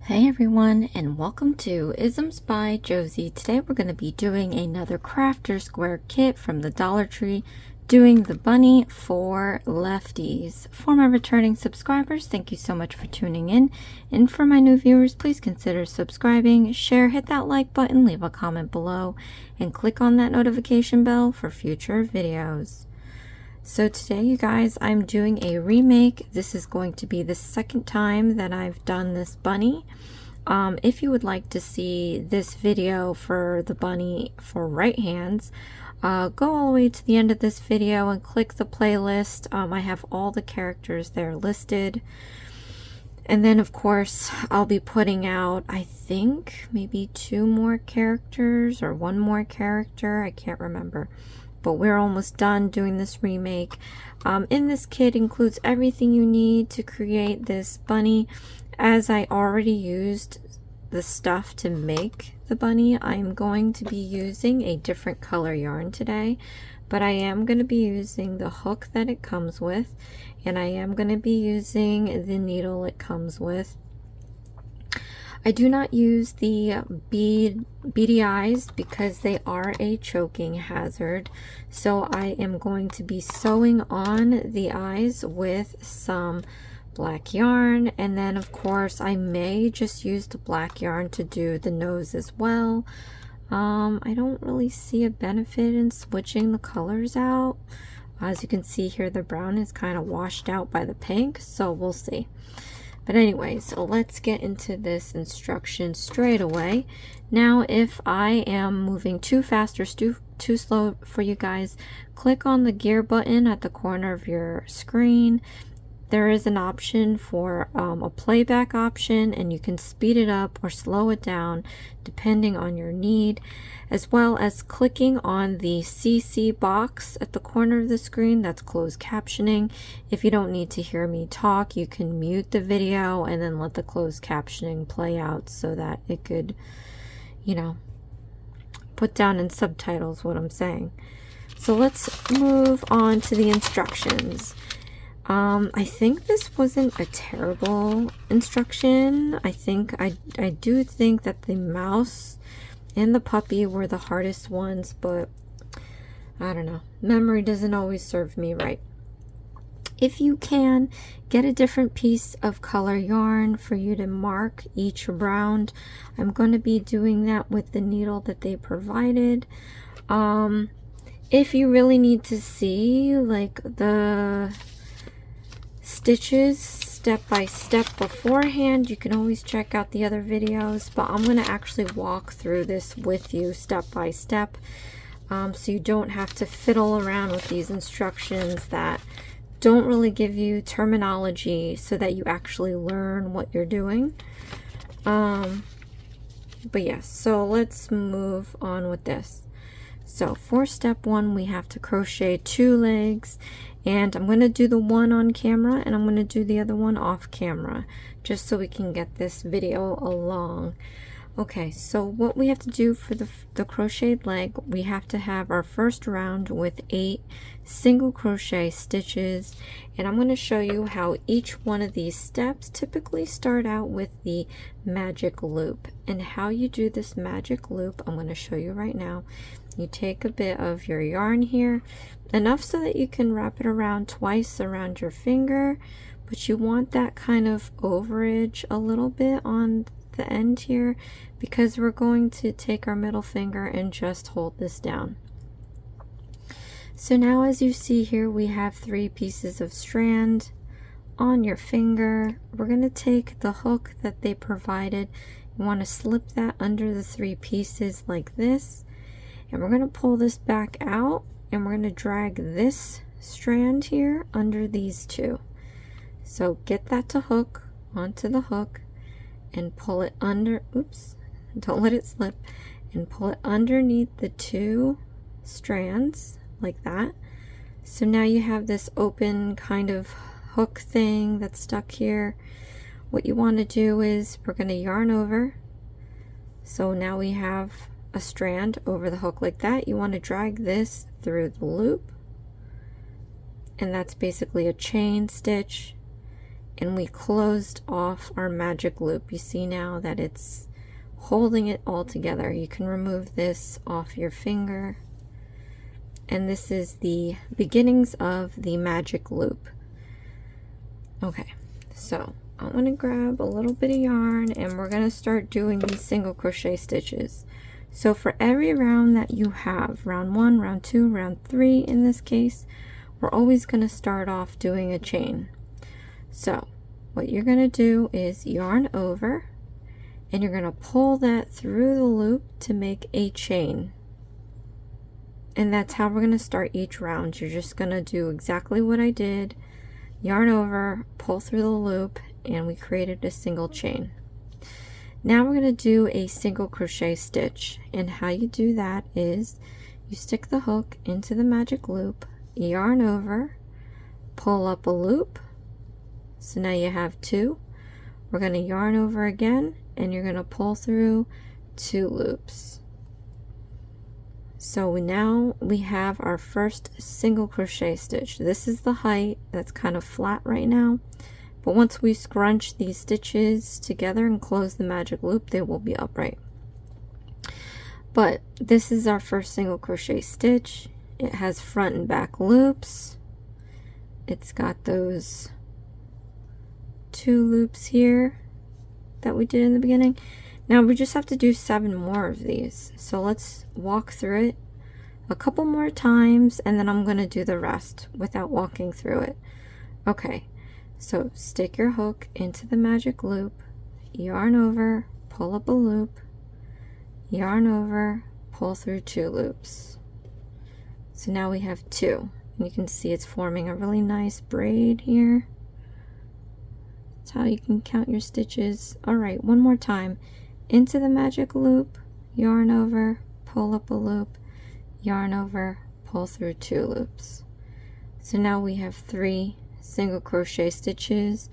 Hey everyone, and welcome to Isms by Josie. Today we're going to be doing another crafter square kit from the Dollar Tree, doing the bunny for lefties. For my returning subscribers, thank you so much for tuning in. And for my new viewers, please consider subscribing, share, hit that like button, leave a comment below, and click on that notification bell for future videos. So today, you guys, I'm doing a remake. This is going to be the second time that I've done this bunny. If you would like to see this video for the bunny for right hands, go all the way to the end of this video and click the playlist. I have all the characters there listed. And then, of course, I'll be putting out, I think, maybe 2 more characters or 1 more character. I can't remember. But we're almost done doing this remake. In this kit includes everything you need to create this bunny. As I already used the stuff to make the bunny, I'm going to be using a different color yarn today. But I am going to be using the hook that it comes with. And I am going to be using the needle it comes with. I do not use the beady eyes because they are a choking hazard. So I am going to be sewing on the eyes with some black yarn. And then of course I may just use the black yarn to do the nose as well. I don't really see a benefit in switching the colors out. As you can see here, the brown is kind of washed out by the pink, so we'll see. But anyway, so let's get into this instruction straight away. Now, if I am moving too fast or too slow for you guys, click on the gear button at the corner of your screen. There is an option for a playback option, and you can speed it up or slow it down depending on your need, as well as clicking on the CC box at the corner of the screen. That's closed captioning. If you don't need to hear me talk, you can mute the video and then let the closed captioning play out so that it could, you know, put down in subtitles what I'm saying. So let's move on to the instructions. I think this wasn't a terrible instruction. I do think that the mouse and the puppy were the hardest ones, but I don't know. Memory doesn't always serve me right. If you can, get a different piece of color yarn for you to mark each round. I'm going to be doing that with the needle that they provided. If you really need to see like the stitches step by step beforehand, you can always check out the other videos, but I'm going to actually walk through this with you step by step, so you don't have to fiddle around with these instructions that don't really give you terminology so that you actually learn what you're doing. But yes, so let's move on with this. So for step 1, we have to crochet 2 legs, and I'm going to do the one on camera and I'm going to do the other one off camera just so we can get this video along. Okay, so what we have to do for the crocheted leg, we have to have our first round with 8 single crochet stitches, and I'm going to show you how each one of these steps typically start out with the magic loop. And how you do this magic loop, I'm going to show you right now. You take a bit of your yarn here, enough so that you can wrap it around twice around your finger, but you want that kind of overage a little bit on the end here because we're going to take our middle finger and just hold this down. So now, as you see here, we have 3 pieces of strand on your finger. We're going to take the hook that they provided. You want to slip that under the 3 pieces like this. And we're going to pull this back out, and we're going to drag this strand here under these 2. So get that to hook onto the hook and pull it under, oops, don't let it slip, and pull it underneath the 2 strands like that. So now you have this open kind of hook thing that's stuck here. What you want to do is we're going to yarn over. So now we have a strand over the hook like that. You want to drag this through the loop, and that's basically a chain stitch, and we closed off our magic loop. You see now that it's holding it all together. You can remove this off your finger, and this is the beginnings of the magic loop. Okay, so I'm going to grab a little bit of yarn and we're going to start doing these single crochet stitches. So for every round that you have, round 1, round 2, round 3 in this case, we're always going to start off doing a chain. So what you're going to do is yarn over, and you're going to pull that through the loop to make a chain. And that's how we're going to start each round. You're just going to do exactly what I did. Yarn over, pull through the loop, and we created a single chain. Now we're going to do a single crochet stitch, and how you do that is you stick the hook into the magic loop, yarn over, pull up a loop. So now you have 2. We're going to yarn over again, and you're going to pull through 2 loops. So now we have our first single crochet stitch. This is the height that's kind of flat right now, but once we scrunch these stitches together and close the magic loop, they will be upright. But this is our first single crochet stitch. It has front and back loops. It's got those 2 loops here that we did in the beginning. Now we just have to do 7 more of these. So let's walk through it a couple more times, and then I'm going to do the rest without walking through it. Okay, so stick your hook into the magic loop, yarn over, pull up a loop, yarn over, pull through 2 loops. So now we have 2. You can see it's forming a really nice braid here. That's how you can count your stitches. All right, one more time. Into the magic loop, yarn over, pull up a loop, yarn over, pull through 2 loops. So now we have 3 single crochet stitches.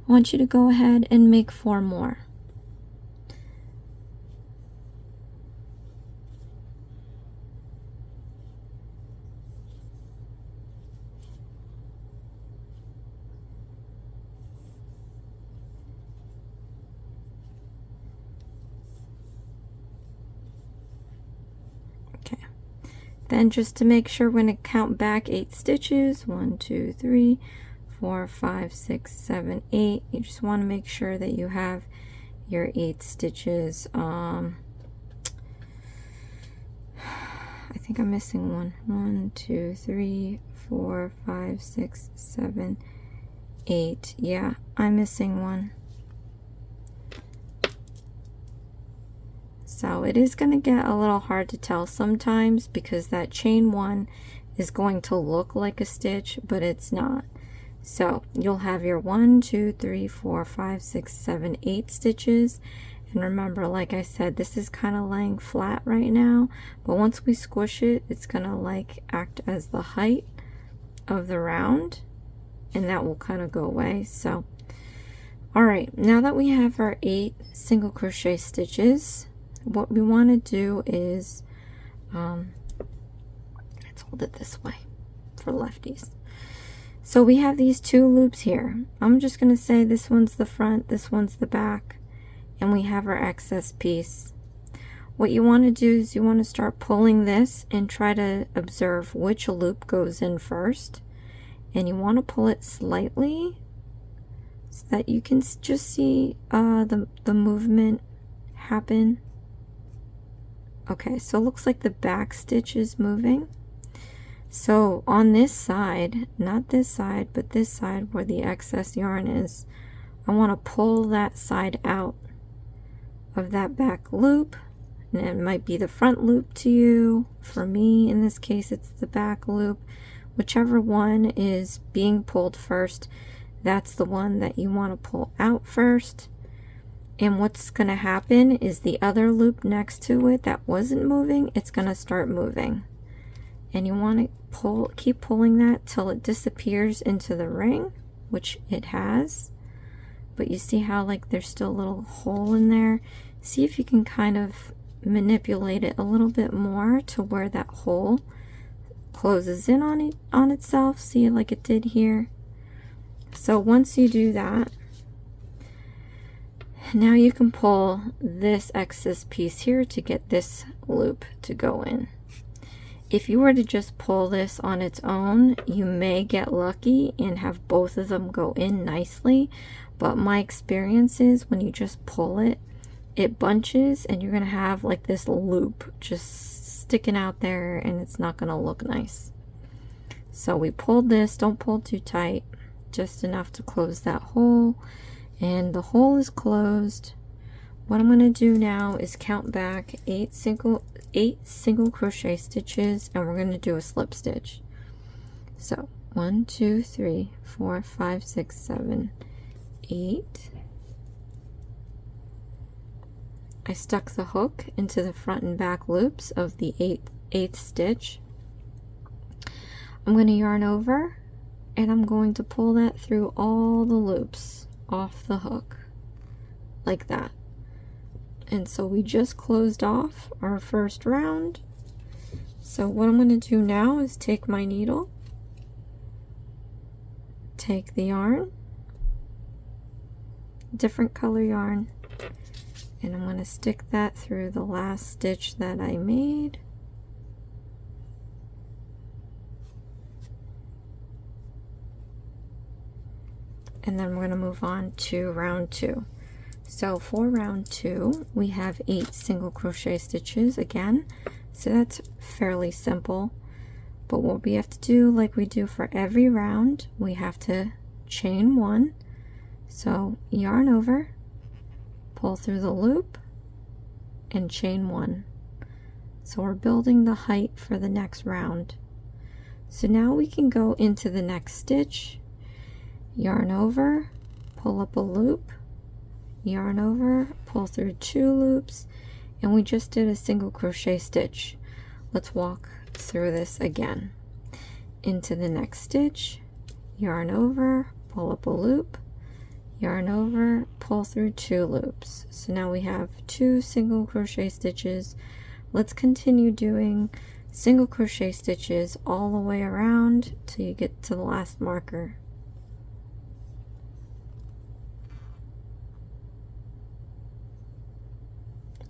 I want you to go ahead and make 4 more. Then just to make sure, we're going to count back 8 stitches. 1, 2, 3, 4, 5, 6, 7, 8. You just want to make sure that you have your 8 stitches. I think I'm missing one. 1, 2, 3, 4, 5, 6, 7, 8. Yeah, I'm missing one. So it is going to get a little hard to tell sometimes, because that chain 1 is going to look like a stitch, but it's not. So you'll have your 1, 2, 3, 4, 5, 6, 7, 8 stitches. And remember, like I said, this is kind of laying flat right now, but once we squish it, it's going to like act as the height of the round, and that will kind of go away. So all right, now that we have our 8 single crochet stitches, what we want to do is let's hold it this way for lefties. So we have these 2 loops here. I'm just going to say this one's the front, this one's the back, and we have our excess piece. What you want to do is you want to start pulling this and try to observe which loop goes in first, and you want to pull it slightly so that you can just see the movement happen. Okay, so it looks like the back stitch is moving. So on this side, not this side, but this side where the excess yarn is, I want to pull that side out of that back loop. And it might be the front loop to you. For me, in this case, it's the back loop. Whichever one is being pulled first, that's the one that you want to pull out first. And what's going to happen is the other loop next to it that wasn't moving, it's going to start moving. And you want to keep pulling that till it disappears into the ring, which it has. But you see how like there's still a little hole in there? See if you can kind of manipulate it a little bit more to where that hole closes in on itself. See, like it did here. So once you do that, now you can pull this excess piece here to get this loop to go in. If you were to just pull this on its own, you may get lucky and have both of them go in nicely, but my experience is when you just pull it, it bunches and you're gonna have like this loop just sticking out there and it's not gonna look nice. So we pulled this, don't pull too tight, just enough to close that hole, and the hole is closed. What I'm going to do now is count back 8 single crochet stitches, and we're going to do a slip stitch. So 1 2 3 4 5 6 7 8. I stuck the hook into the front and back loops of the eighth stitch. I'm going to yarn over and I'm going to pull that through all the loops off the hook like that. And so we just closed off our first round. So what I'm going to do now is take my needle, take the yarn, different color yarn, and I'm going to stick that through the last stitch that I made. And then we're going to move on to round 2. So for round 2, we have 8 single crochet stitches again. So that's fairly simple. But what we have to do, like we do for every round, we have to chain 1. So yarn over, pull through the loop, and chain 1. So we're building the height for the next round. So now we can go into the next stitch, yarn over, pull up a loop, yarn over, pull through 2 loops, and we just did a single crochet stitch. Let's walk through this again. Into the next stitch, yarn over, pull up a loop, yarn over, pull through 2 loops. So now we have 2 single crochet stitches. Let's continue doing single crochet stitches all the way around till you get to the last marker.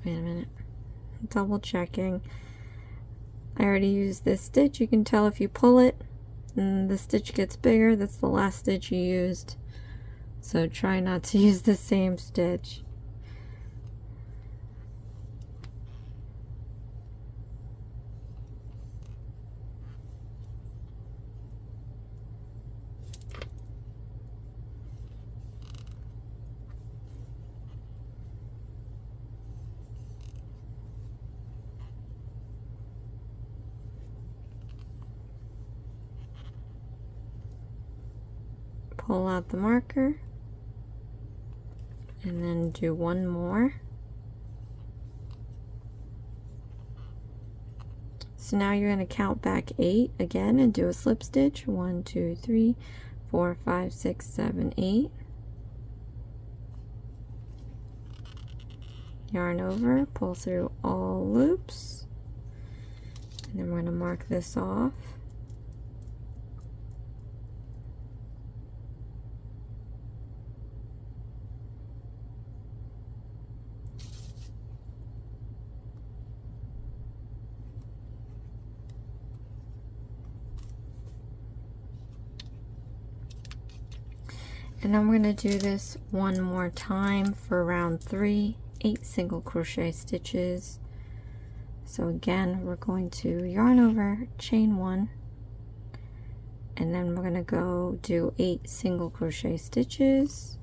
Wait a minute, double checking. I already used this stitch. You can tell if you pull it and the stitch gets bigger, that's the last stitch you used. So try not to use the same stitch. Pull out the marker and then do one more. So now you're going to count back 8 again and do a slip stitch. 1 2 3 4 5 6 7 8. Yarn over, pull through all loops, and then we're going to mark this off. And then we're going to do this one more time for round 3, 8 single crochet stitches. So again, we're going to yarn over, chain 1, and then we're going to go do 8 single crochet stitches.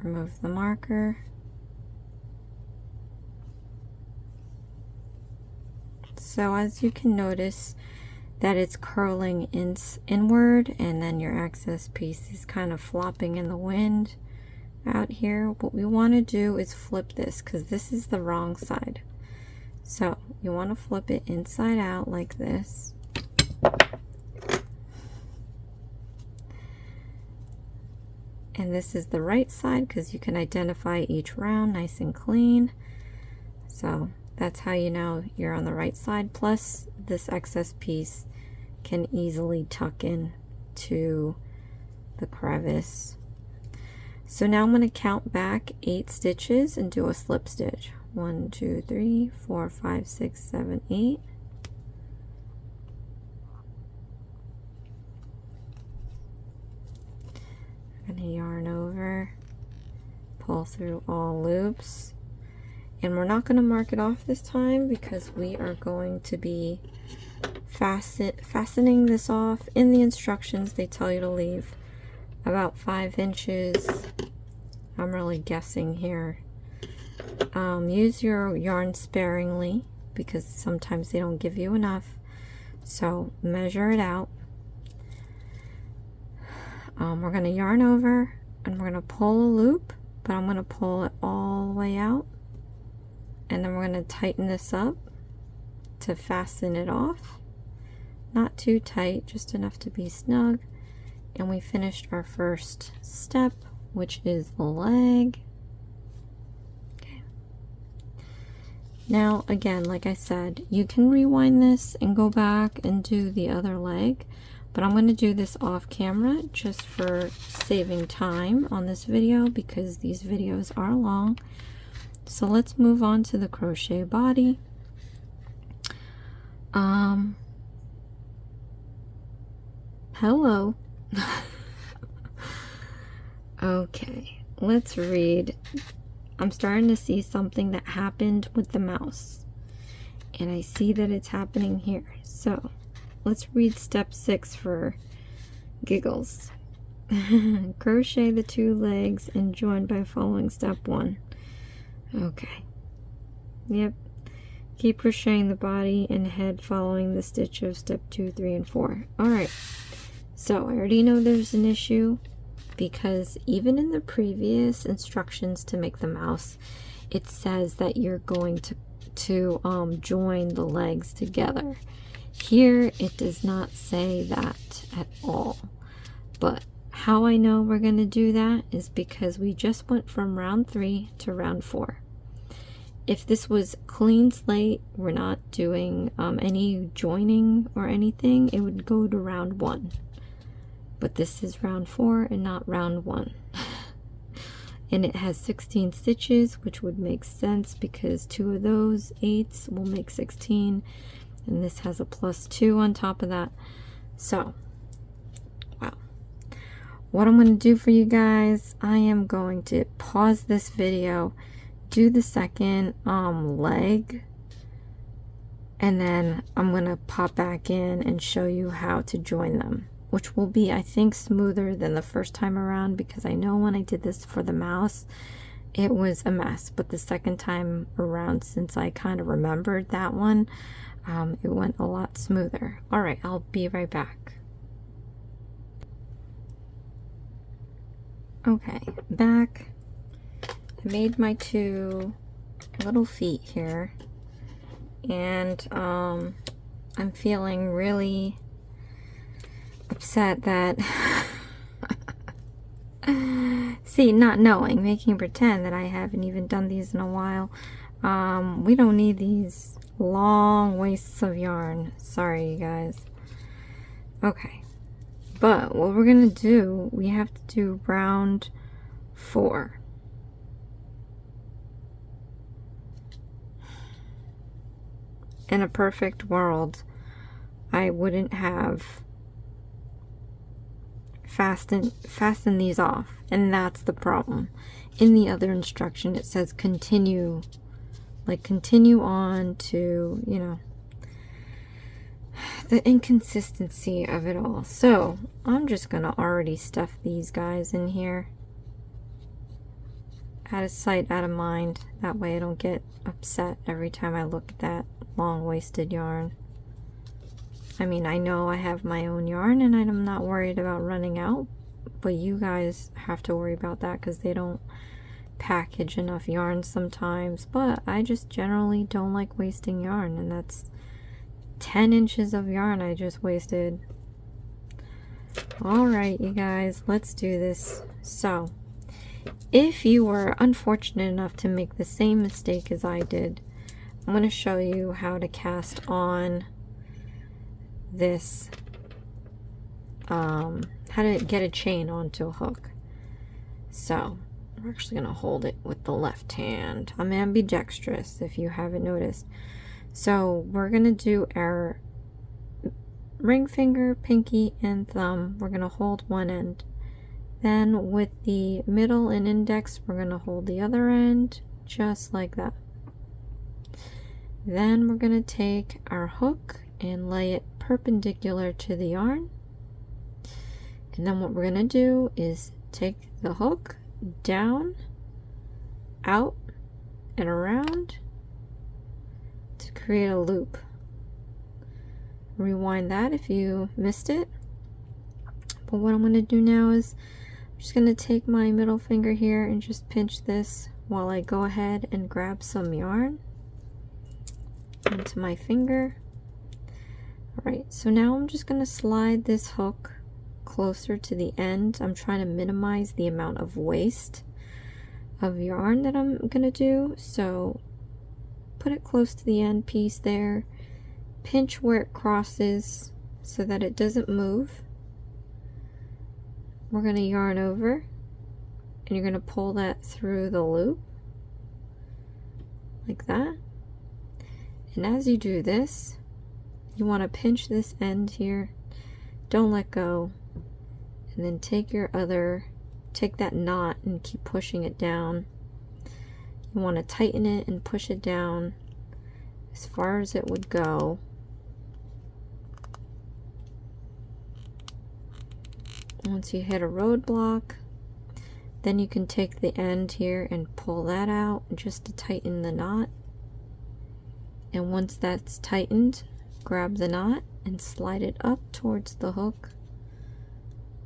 Remove the marker. So as you can notice, that it's curling inward, and then your excess piece is kind of flopping in the wind out here. What we want to do is flip this, because this is the wrong side. So you want to flip it inside out like this. And this is the right side, because you can identify each round nice and clean. So that's how you know you're on the right side. Plus, this excess piece can easily tuck in to the crevice. So now I'm going to count back 8 stitches and do a slip stitch. 1, 2, 3, 4, 5, 6, 7, 8. I'm going to yarn over, pull through all loops. And we're not going to mark it off this time, because we are going to be fastening this off. In the instructions, they tell you to leave about 5 inches. I'm really guessing here. Use your yarn sparingly, because sometimes they don't give you enough. So measure it out. We're going to yarn over, and we're going to pull a loop, but I'm going to pull it all the way out. And then we're going to tighten this up to fasten it off. Not too tight, just enough to be snug. And we finished our first step, which is the leg. Okay. Now, again, like I said, you can rewind this and go back and do the other leg. But I'm going to do this off camera just for saving time on this video, because these videos are long. So let's move on to the crochet body. Hello. Okay, let's read. I'm starting to see something that happened with the mouse, and I see that it's happening here. So let's read step 6 for giggles. Crochet the 2 legs and join by following step 1. Okay. Yep. Keep crocheting the body and head following the stitch of step 2, 3, and 4. Alright. So I already know there's an issue, because even in the previous instructions to make the mouse, it says that you're going to join the legs together. Here it does not say that at all. But how I know we're going to do that is because we just went from round 3 to round 4. If this was clean slate, we're not doing any joining or anything, it would go to round 1. But this is round 4 and not round 1. And it has 16 stitches, which would make sense because 2 of those 8s will make 16. And this has a +2 on top of that. So, wow. What I'm going to do for you guys, I am going to pause this video, do the second leg, and then I'm going to pop back in and show you how to join them, which will be, I think, smoother than the first time around, because I know when I did this for the mouse, it was a mess. But the second time around, since I kind of remembered that one, it went a lot smoother. Alright, I'll be right back. Okay, back. I made my 2 little feet here, and I'm feeling really upset that see, not knowing, making pretend that I haven't even done these in a while. We don't need these long wastes of yarn. Sorry, you guys. Okay, but what we're gonna do, we have to do round 4. In a perfect world, I wouldn't have fasten these off, and that's the problem. In the other instruction it says continue, like continue on to, you know, the inconsistency of it all. So I'm just gonna already stuff these guys in here, out of sight, out of mind. That way I don't get upset every time I look at that long-waisted yarn. I mean, I know I have my own yarn and I'm not worried about running out, but you guys have to worry about that because they don't package enough yarn sometimes. But I just generally don't like wasting yarn, and that's 10 inches of yarn I just wasted. Alright, you guys, let's do this. So, if you were unfortunate enough to make the same mistake as I did, I'm going to show you how to cast on this, how to get a chain onto a hook. So, I'm actually going to hold it with the left hand. I'm ambidextrous, if you haven't noticed. So, we're going to do our ring finger, pinky, and thumb. We're going to hold one end. Then with the middle and index, we're going to hold the other end, just like that. Then we're going to take our hook and lay it perpendicular to the yarn. And then what we're going to do is take the hook down, out, and around to create a loop. Rewind that if you missed it. But what I'm going to do now is I'm just going to take my middle finger here and just pinch this while I go ahead and grab some yarn into my finger. Alright, so now I'm just going to slide this hook closer to the end. I'm trying to minimize the amount of waste of yarn that I'm going to do. So put it close to the end piece there. Pinch where it crosses so that it doesn't move. We're going to yarn over and you're going to pull that through the loop like that. And as you do this, you want to pinch this end here, don't let go, and then take that knot and keep pushing it down. You want to tighten it and push it down as far as it would go. Once you hit a roadblock, then you can take the end here and pull that out just to tighten the knot. And once that's tightened, grab the knot and slide it up towards the hook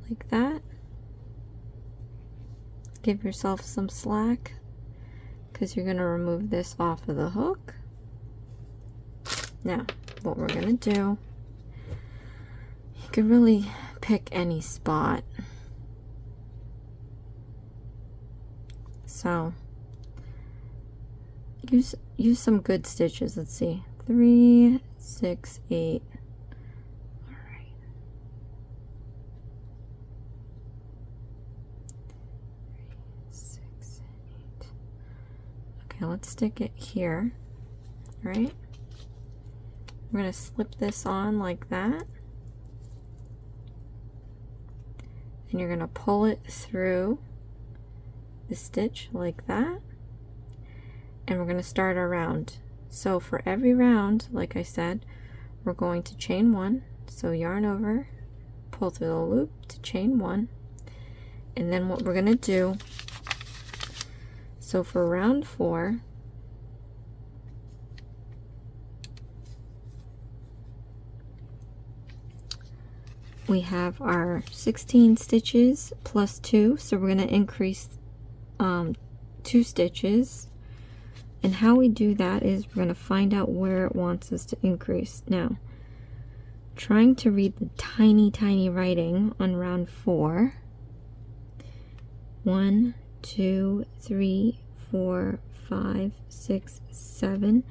like that. Give yourself some slack because you're going to remove this off of the hook. Now, what we're going to do, you can really pick any spot. So use some good stitches. Let's see, 3, 6, 8. All right. 3, 6, 8. Okay, let's stick it here. All right. We're gonna slip this on like that. And you're going to pull it through the stitch like that. And we're going to start our round. So for every round, like I said, we're going to chain 1. So yarn over, pull through the loop to chain 1. And then what we're going to do, so for round 4, we have our 16 stitches plus 2, so we're going to increase 2 stitches. And how we do that is we're going to find out where it wants us to increase. Now, trying to read the tiny writing on round 4. 1, 2, 3, 4, 5, 6, 7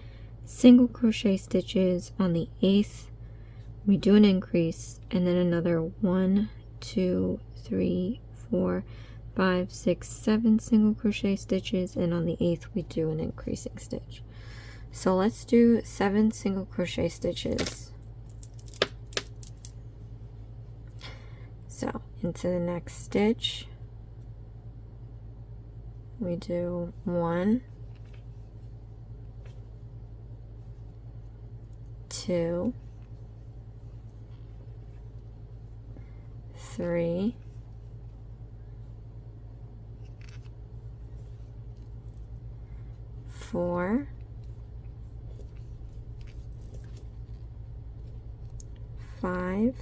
single crochet stitches on the 8th. We do an increase, and then another 1, 2, 3, 4, 5, 6, 7 single crochet stitches, and on the 8th we do an increasing stitch. So let's do 7 single crochet stitches. So into the next stitch we do 1, 2, 3, 4, 5,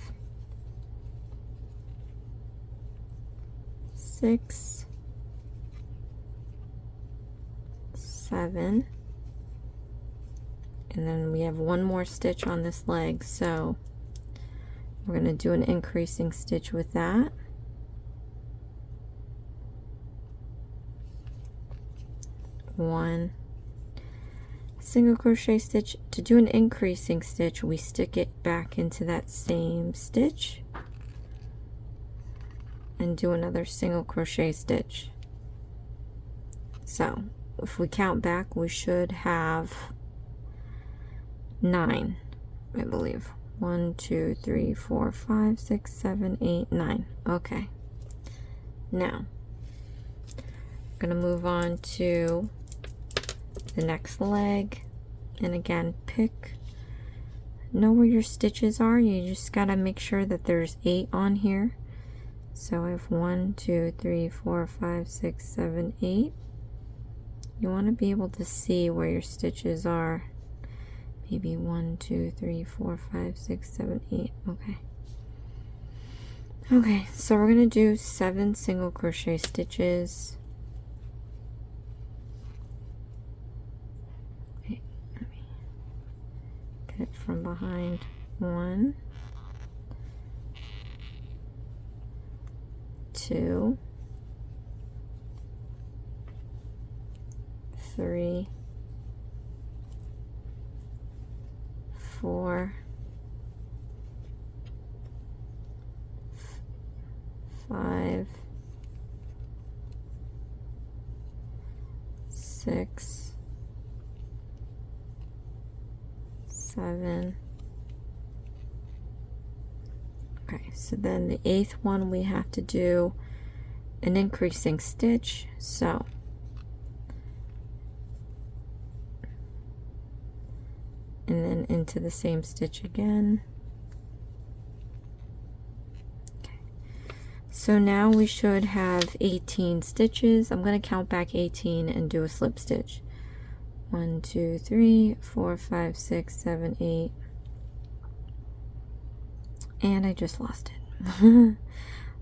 6, 7, and then we have one more stitch on this leg, so we're going to do an increasing stitch with that. One single crochet stitch. To do an increasing stitch, we stick it back into that same stitch and do another single crochet stitch. So if we count back, we should have 9, I believe. 1, 2, 3, 4, 5, 6, 7, 8, 9. Okay. Now, I'm going to move on to the next leg. And again, know where your stitches are. You just got to make sure that there's 8 on here. So I have 1, 2, 3, 4, 5, 6, 7, 8. You want to be able to see where your stitches are. Maybe 1, 2, 3, 4, 5, 6, 7, 8. Okay. Okay, so we're going to do 7 single crochet stitches. Okay, let me get it from behind. 1, 2, 3, 4, 5, 6, 7. Okay, so then the 8th one we have to do an increasing stitch, so and then into the same stitch again. Okay. So now we should have 18 stitches. I'm going to count back 18 and do a slip stitch. 1, 2, 3, 4, 5, 6, 7, 8. And I just lost it.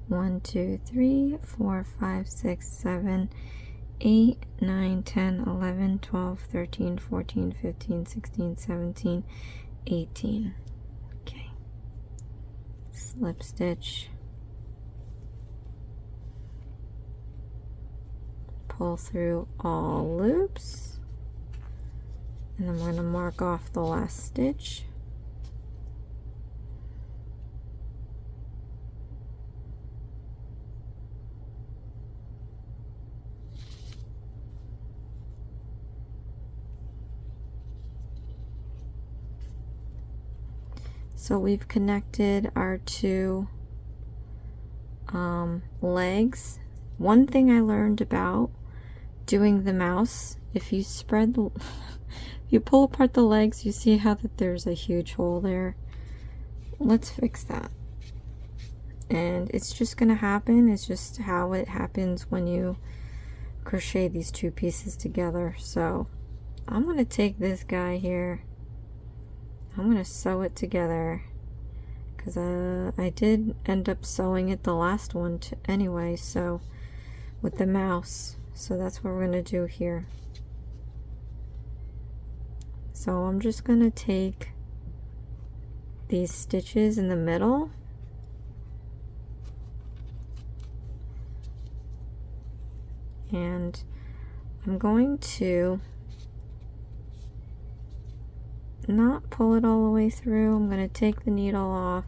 1, 2, 3, 4, 5, 6, 7, 8, 9, 10, 11, 12, 13, 14, 15, 16, 17, 18. Okay. Slip stitch. Pull through all loops. And then we're going to mark off the last stitch. So we've connected our 2 legs. One thing I learned about doing the mouse, if you spread the if you pull apart the legs, you see how that there's a huge hole there. Let's fix that. And it's just gonna happen. It's just how it happens when you crochet these 2 pieces together. So I'm gonna take this guy here. I'm going to sew it together because I did end up sewing it the last one anyway, so with the mouse. So that's what we're going to do here. So I'm just going to take these stitches in the middle and I'm going to not pull it all the way through. I'm going to take the needle off.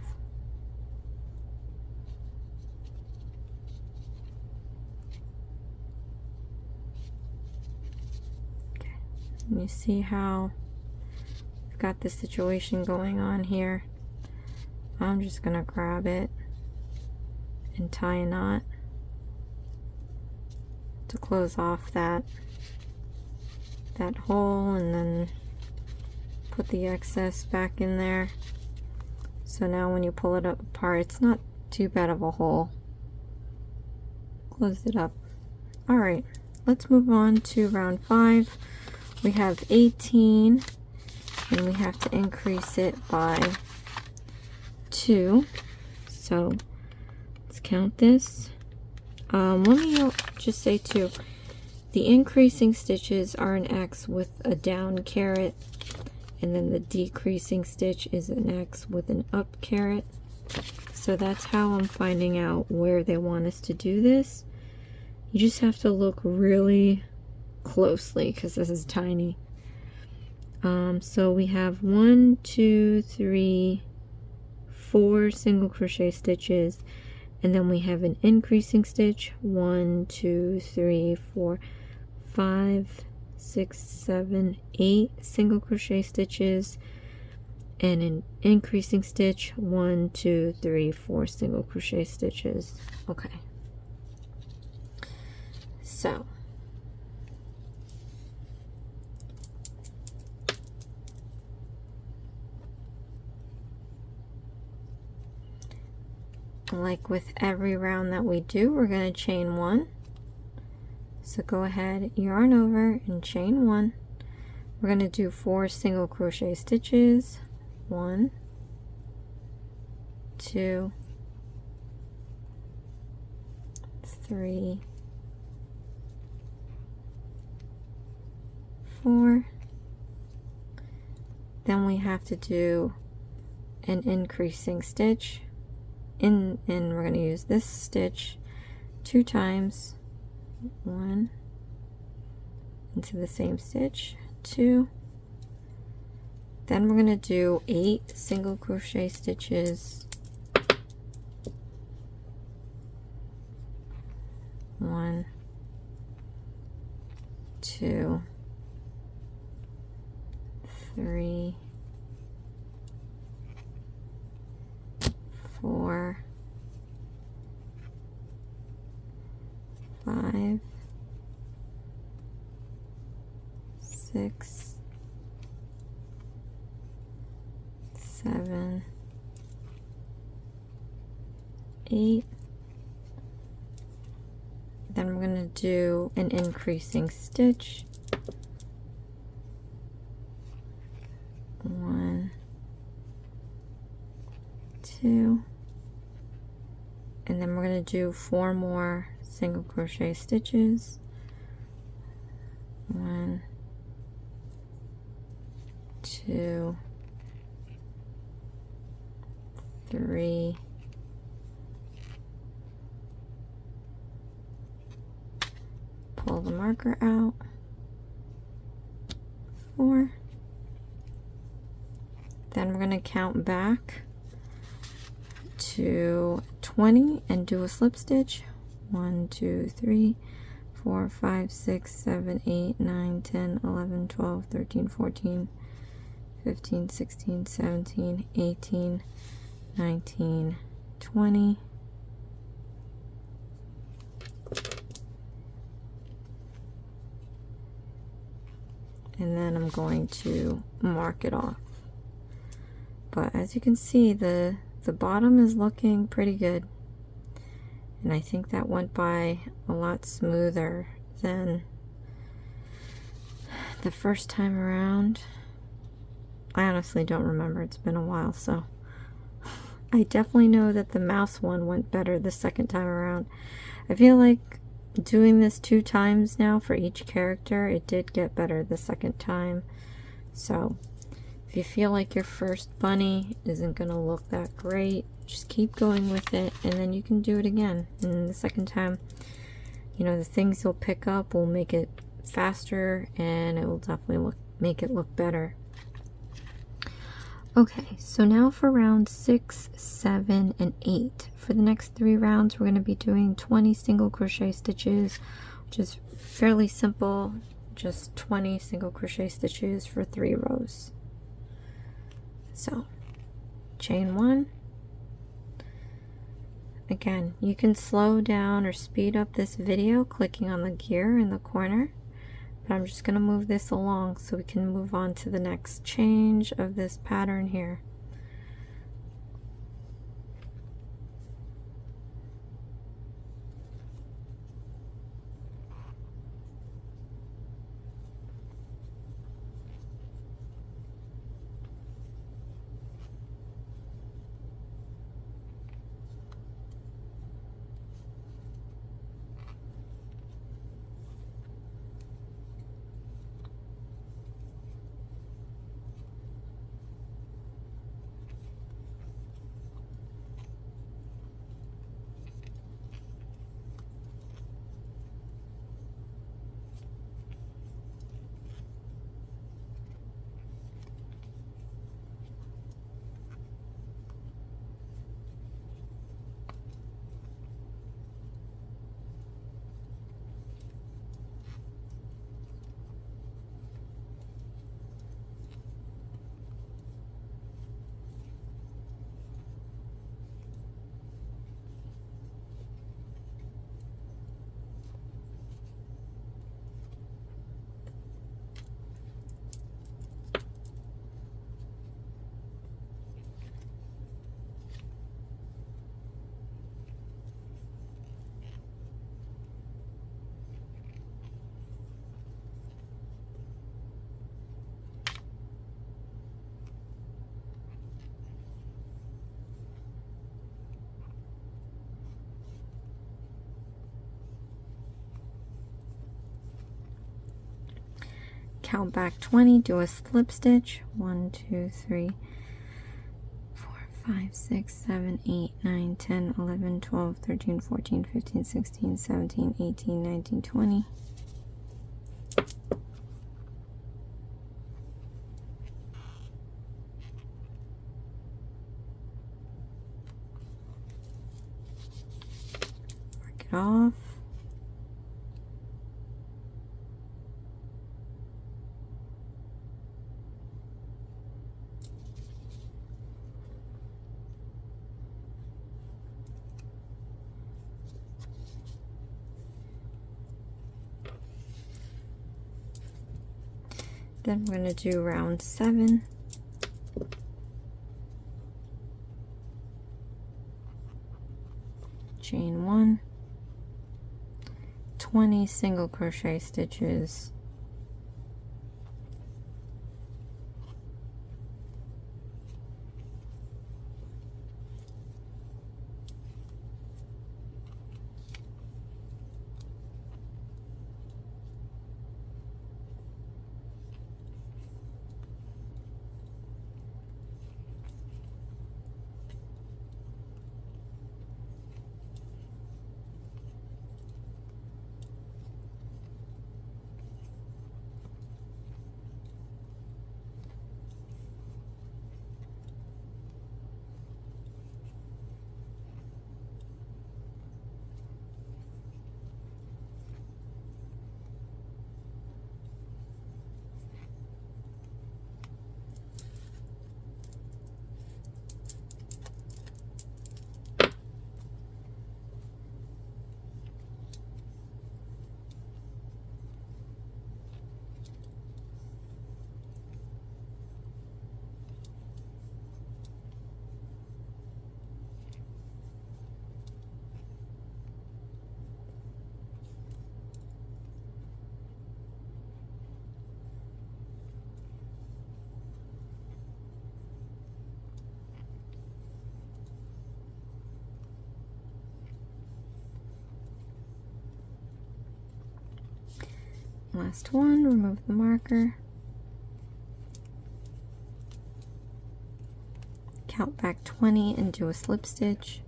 Okay. And you see how I've got this situation going on here. I'm just going to grab it and tie a knot to close off that hole, and then put the excess back in there. So now when you pull it apart, it's not too bad of a hole. Close it up. Alright, let's move on to round 5. We have 18 and we have to increase it by 2. So let's count this. Let me just say too, the increasing stitches are an X with a down caret, and then the decreasing stitch is an X with an up caret. So that's how I'm finding out where they want us to do this. You just have to look really closely because this is tiny. So we have 1, 2, 3, 4 single crochet stitches, and then we have an increasing stitch, 1, 2, 3, 4, 5, 6, 7, 8 single crochet stitches, and an increasing stitch, 1, 2, 3, 4 single crochet stitches. Okay, so like with every round that we do, we're going to chain 1. So go ahead, yarn over and chain 1. We're going to do 4 single crochet stitches. 1, 2, 3, 4. Then we have to do an increasing stitch. And we're going to use this stitch 2 times, 1 into the same stitch, 2. Then we're going to do 8 single crochet stitches, 1, 2, 3, 4, 5, 6, 7, 8. Then we're going to do an increasing stitch, 1, 2, and then we're going to do 4 more single crochet stitches, 1, 2, 3, 'Pull the marker out, 4. Then we're going to count back to 20 and do a slip stitch. 1, 2, 3, 4, 5, 6, 7, 8, 9, 10, 11, 12, 13, 14, 15, 16, 17, 18, 19, 20. And then I'm going to mark it off. But as you can see, the bottom is looking pretty good. And I think that went by a lot smoother than the first time around. I honestly don't remember, it's been a while, so I definitely know that the mouse one went better the second time around. I feel like doing this 2 times now for each character, it did get better the second time. So if you feel like your first bunny isn't gonna look that great, just keep going with it, and then you can do it again. And the second time, you know, the things you'll pick up will make it faster, and it will definitely make it look better. Okay, so now for round 6, 7, and 8. For the next 3 rounds, we're going to be doing 20 single crochet stitches, which is fairly simple, just 20 single crochet stitches for 3 rows. So, chain 1. Again, you can slow down or speed up this video clicking on the gear in the corner. But I'm just going to move this along so we can move on to the next change of this pattern here. count back 20, do a slip stitch. 1, 2, 3, 4, 5, 6, 7, 8, 9, 10, 11, 12, 13, 14, 15, 16, 17, 18, 19, 20. Mark it off. Then we're going to do round 7. Chain 1, 20 single crochet stitches. Last one, remove the marker. Count back 20 and do a slip stitch.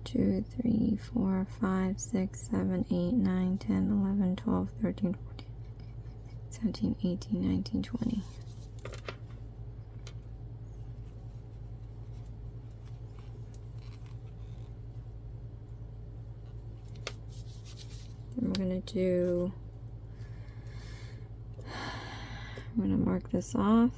2, 3, 4, 5, 6, 7, 8, 9, 10, 11, 12, 13, 14, 17, 18, 19, 20. Then we're going to do, I'm going to mark this off.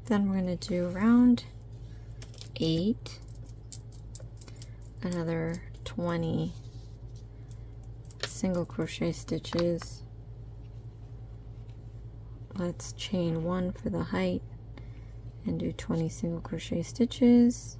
Then we're going to do round 8, another 20 single crochet stitches. Let's chain 1 for the height and do 20 single crochet stitches.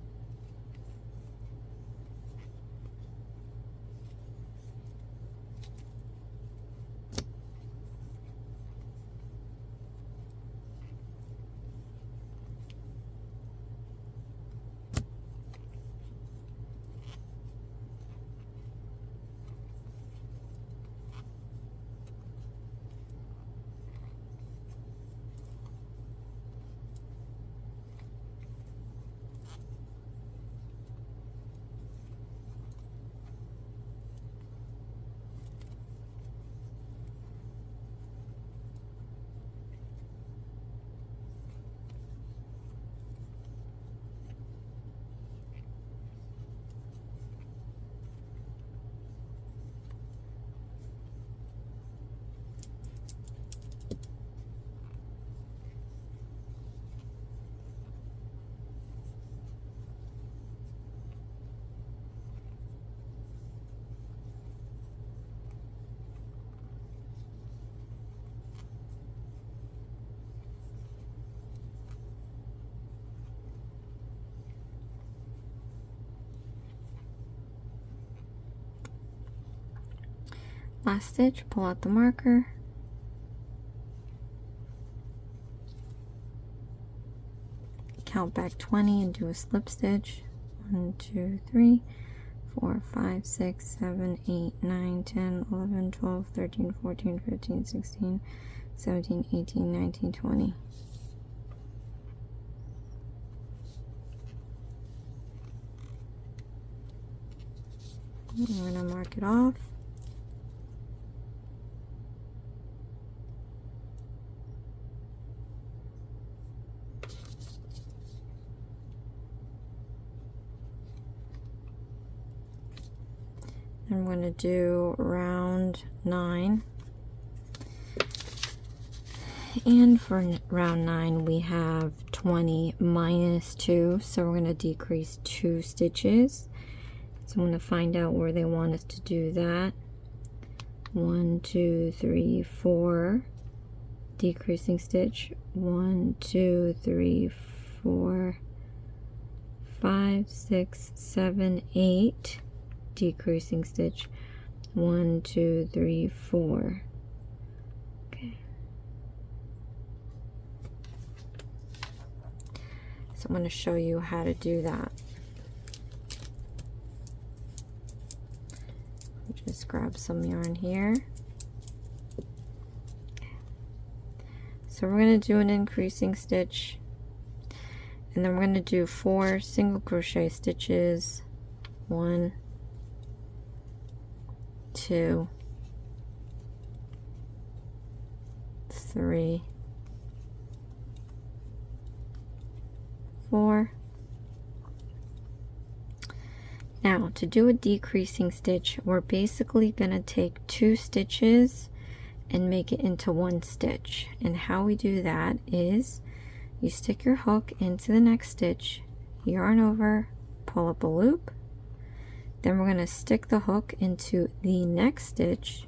Last stitch, pull out the marker, count back 20 and do a slip stitch. 1, 2, 3, 4, 5, 6, 7, 8, 9, 10, 11, 12, 13, 14, 15, 16, 17, 18, 19, 20. I'm going to mark it off. I'm going to do round 9. And for round 9 we have 20 minus 2, so we're going to decrease 2 stitches. So I'm going to find out where they want us to do that. 1, 2, 3, 4, decreasing stitch. 1, 2, 3, 4, 5, 6, 7, 8, decreasing stitch. 1, 2, 3, 4. Okay. So I'm going to show you how to do that. Just grab some yarn here. So we're going to do an increasing stitch, and then we're going to do 4 single crochet stitches. 1, 2, 3, 4. Now, to do a decreasing stitch, we're basically going to take 2 stitches and make it into 1 stitch. And how we do that is you stick your hook into the next stitch, yarn over, pull up a loop. Then we're going to stick the hook into the next stitch,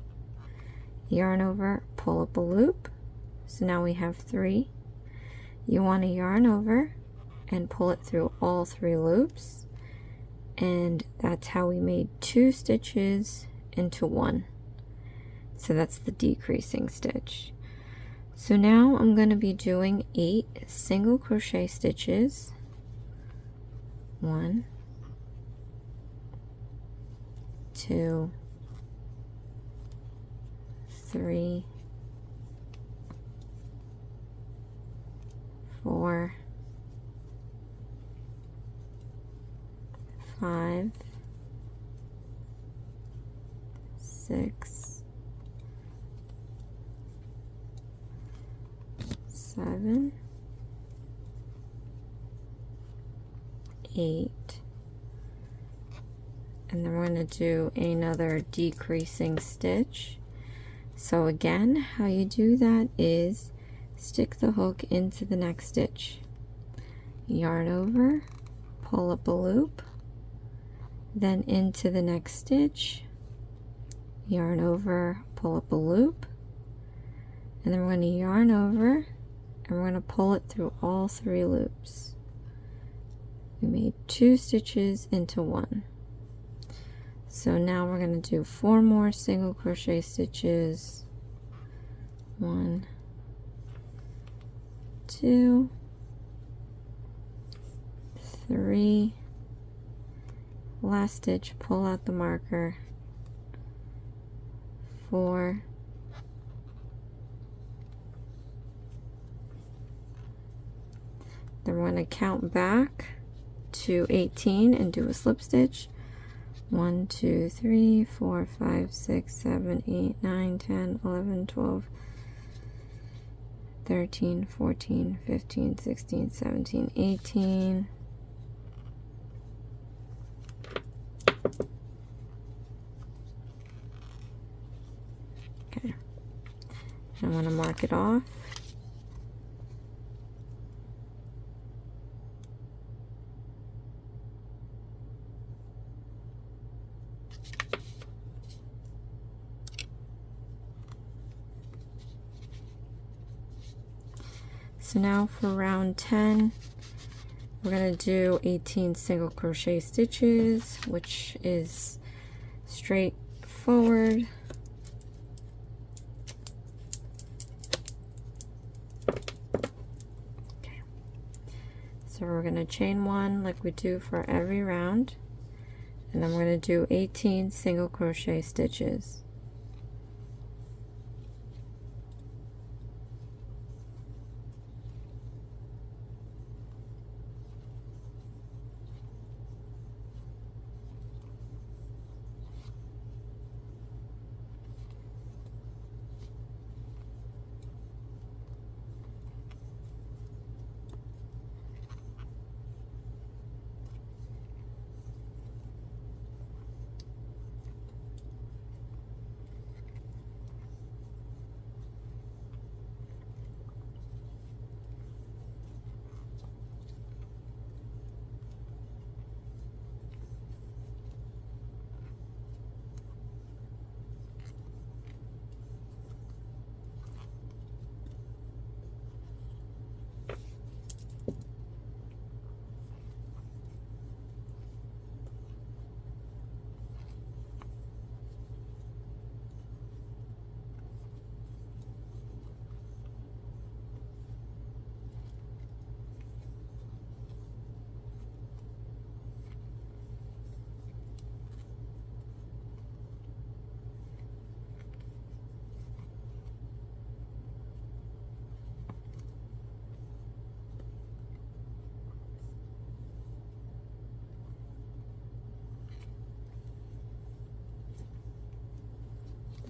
yarn over, pull up a loop. So now we have 3. You want to yarn over and pull it through all 3 loops. And that's how we made 2 stitches into 1. So that's the decreasing stitch. So now I'm going to be doing 8 single crochet stitches. 1, 2, 3, 4, 5, 6, 7, 8, and then we're going to do another decreasing stitch. So again, how you do that is stick the hook into the next stitch, yarn over, pull up a loop, then into the next stitch, yarn over, pull up a loop, and then we're going to yarn over and we're going to pull it through all 3 loops. We made 2 stitches into 1. So now we're going to do 4 more single crochet stitches. 1, 2, 3, last stitch, pull out the marker, 4, then we're going to count back to 18 and do a slip stitch. 1, 2, 3, 4, 5, 6, 7, 8, 9, 10, 11, 12, 13, 14, 15, 16, 17, 18. Okay. I'm going to mark it off. So now for round 10, we're going to do 18 single crochet stitches, which is straightforward. So we're going to chain 1 like we do for every round, and then we're going to do 18 single crochet stitches.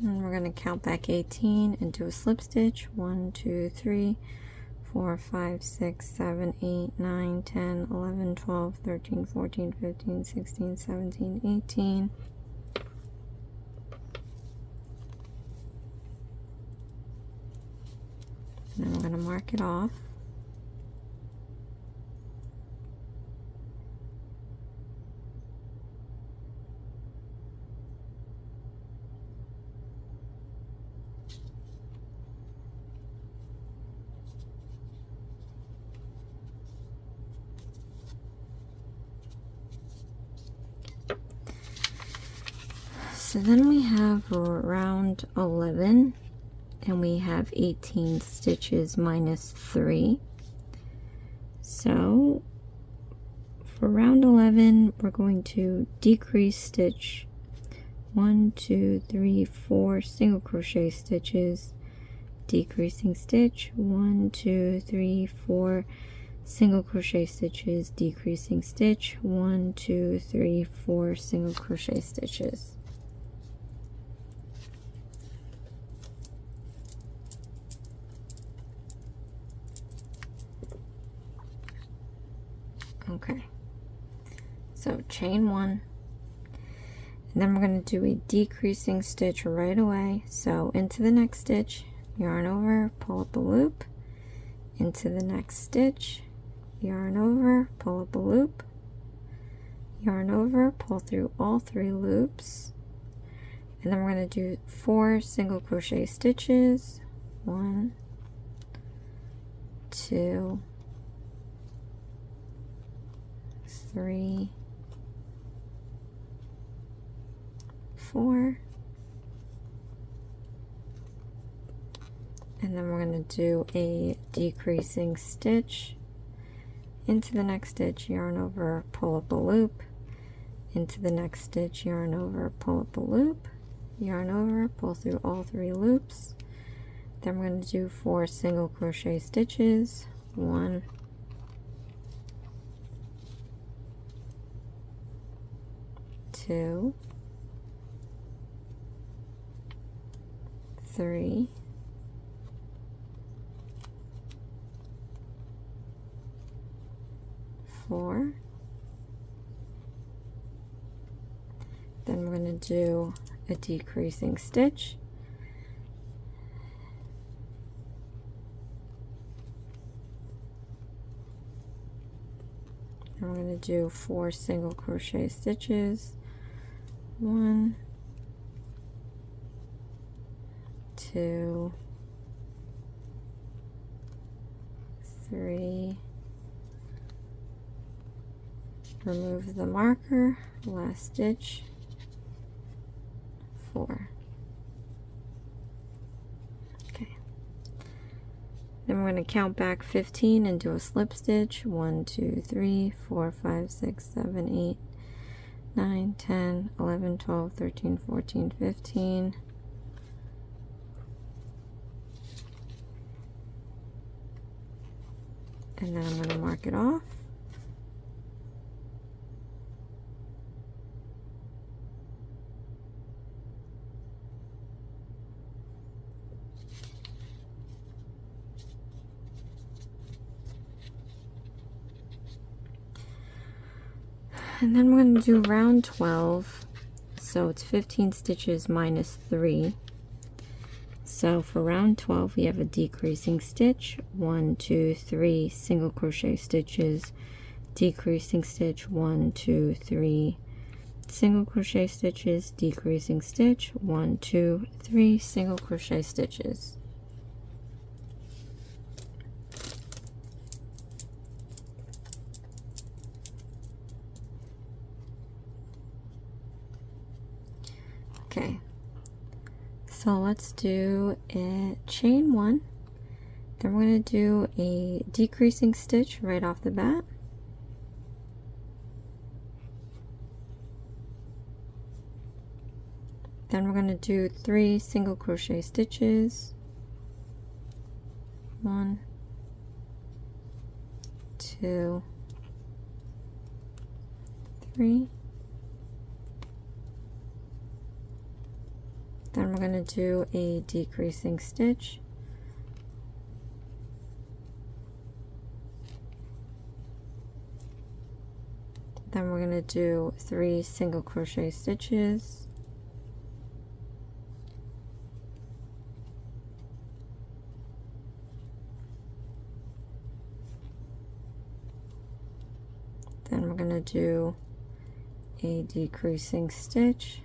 And we're going to count back 18 and do a slip stitch. 1, 2, 3, 4, 5, 6, 7, 8, 9, 10, 11, 12, 13, 14, 15, 16, 17, 18. And then we're going to mark it off. So then we have round 11, and we have 18 stitches minus 3. So for round 11, we're going to decrease stitch 1, 2, 3, 4 single crochet stitches, decreasing stitch 1, 2, 3, 4 single crochet stitches, decreasing stitch 1, 2, 3, 4 single crochet stitches. Okay, so chain 1, and then we're going to do a decreasing stitch right away. So into the next stitch, yarn over, pull up a loop, into the next stitch, yarn over, pull up a loop, yarn over, pull through all 3 loops, and then we're going to do 4 single crochet stitches. 1, 2, 3, 4, and then we're going to do a decreasing stitch, into the next stitch, yarn over, pull up a loop, into the next stitch, yarn over, pull up a loop, yarn over, pull through all 3 loops. Then we're going to do 4 single crochet stitches. 1, 2, 3, 4. Then we're going to do a decreasing stitch, and we're going to do 4 single crochet stitches. 1, 2, 3, remove the marker, last stitch, 4. Okay, Then we're going to count back 15 and do a slip stitch. 1, 2, 3, 4, 5, 6, 7, 8, 9, 10, 11, 12, 13, 14, 15. And then I'm going to mark it off. And then we're going to do round 12. So it's 15 stitches minus 3. So for round 12 we have a decreasing stitch, 1, 2, 3 single crochet stitches, decreasing stitch, 1, 2, 3 single crochet stitches, decreasing stitch, 1, 2, 3 single crochet stitches. Okay, so let's do a chain 1, then we're going to do a decreasing stitch right off the bat. Then we're going to do 3 single crochet stitches. 1, 2, 3. Then we're going to do a decreasing stitch. Then we're going to do 3 single crochet stitches. Then we're going to do a decreasing stitch.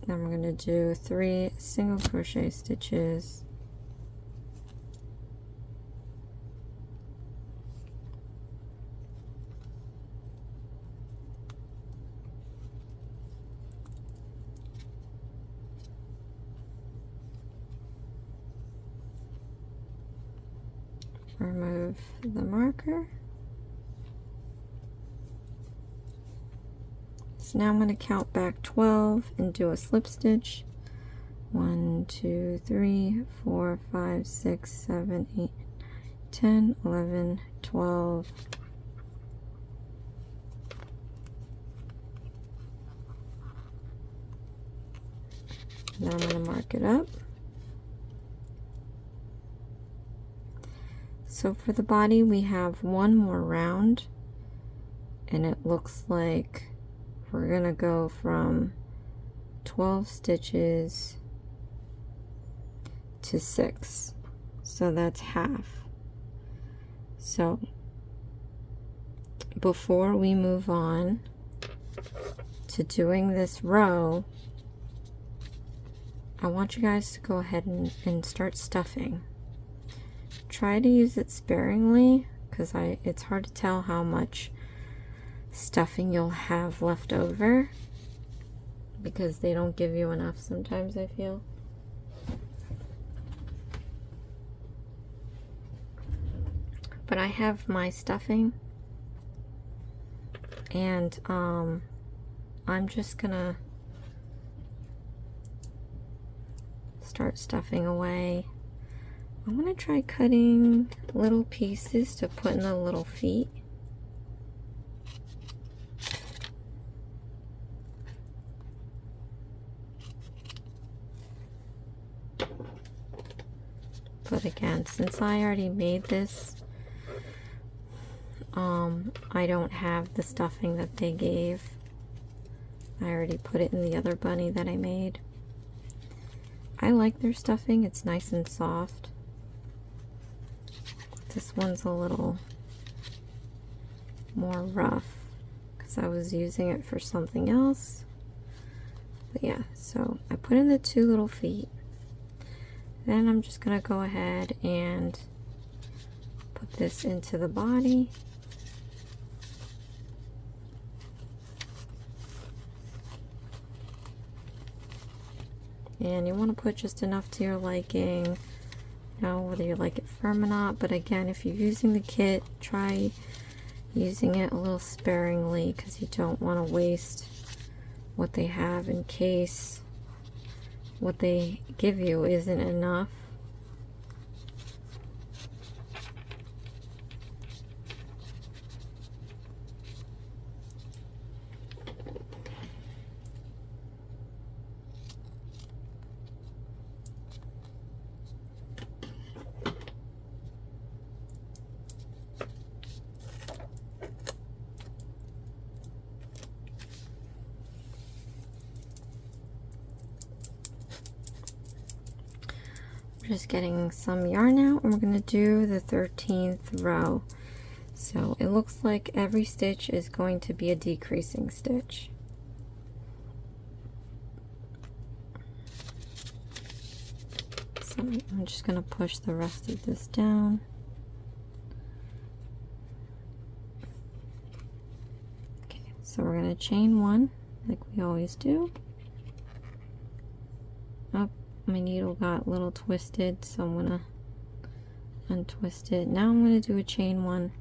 Then we're going to do 3 single crochet stitches. Remove the marker. So now I'm going to count back 12 and do a slip stitch. 1, 2, 3, 4, 5, 6, 7, 8, 10, 11, 12. Now I'm going to mark it up. So for the body we have one more round, and it looks like we're gonna go from 12 stitches to 6, so that's half. So before we move on to doing this row, I want you guys to go ahead and start stuffing. Try to use it sparingly, because it's hard to tell how much stuffing you'll have left over, because they don't give you enough sometimes, I feel. But I have my stuffing, and I'm just gonna start stuffing away. I'm gonna try cutting little pieces to put in the little feet. But again, since I already made this, I don't have the stuffing that they gave. I already put it in the other bunny that I made. I like their stuffing, it's nice and soft. This one's a little more rough because I was using it for something else. But yeah, so I put in the 2 little feet. Then I'm just gonna go ahead and put this into the body. and you want to put just enough to your liking. Know whether you like it firm or not, but again, if you're using the kit, try using it a little sparingly because you don't want to waste what they have in case what they give you isn't enough. Just getting some yarn out, and we're going to do the 13th row. So it looks like every stitch is going to be a decreasing stitch. So I'm just going to push the rest of this down. Okay, so we're going to chain one like we always do. Up. My needle got a little twisted, so I'm gonna untwist it. Now I'm gonna do a chain one.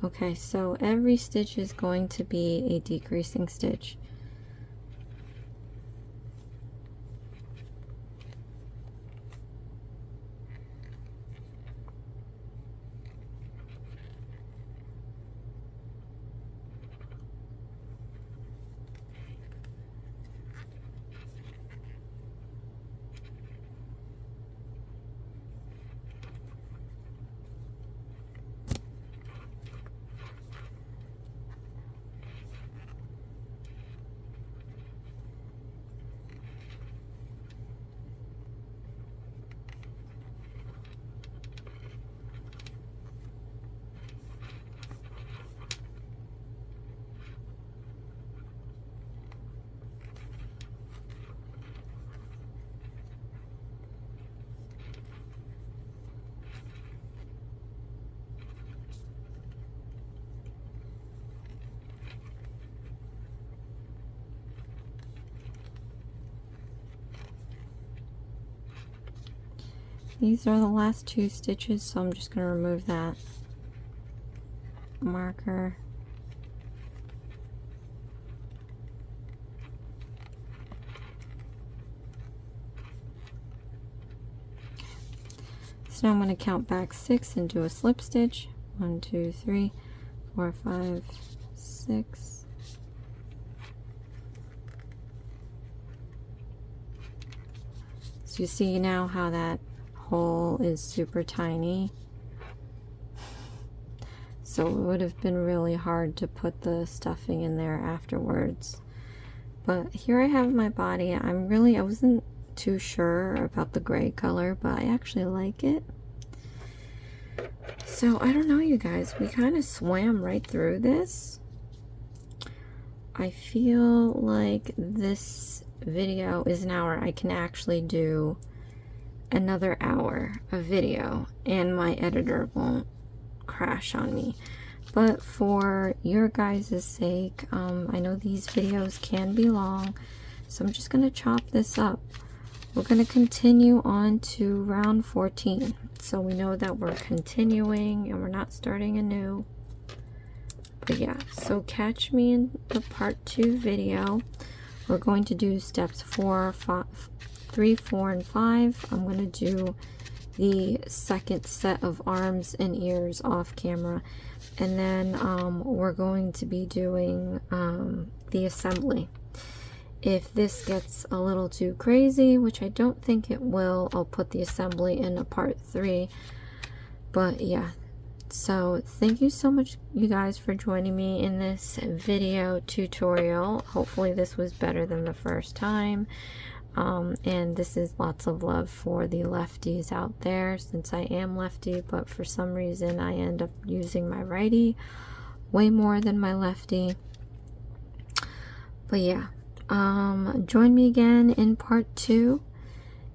Okay, so every stitch is going to be a decreasing stitch. These are the last two stitches, so I'm just going to remove that marker. So now I'm going to count back 6 and do a slip stitch. 1, 2, 3, 4, 5, 6. So you see now how that hole is super tiny, so it would have been really hard to put the stuffing in there afterwards. But here I have my body. I wasn't too sure about the gray color, but I actually like it. So I don't know, you guys, we kind of swam right through this. I feel like this video is an hour. I can actually do another hour of video and my editor won't crash on me. But for your guys' sake, I know these videos can be long, so I'm just going to chop this up. We're going to continue on to round 14, so we know that we're continuing and we're not starting anew. But yeah, so catch me in the part 2 video. We're going to do steps 3, 4, and 5. I'm going to do the second set of arms and ears off camera, and then we're going to be doing the assembly. If this gets a little too crazy, which I don't think it will, I'll put the assembly in a part 3. But yeah, so thank you so much, you guys, for joining me in this video tutorial. Hopefully this was better than the first time. And this is lots of love for the lefties out there, since I am lefty, but for some reason I end up using my righty way more than my lefty. But yeah, join me again in part 2.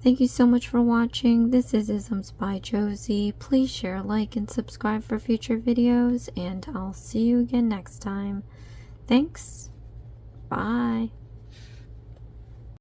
Thank you so much for watching. This is Isms by Josie. Please share, like, and subscribe for future videos, and I'll see you again next time. Thanks. Bye.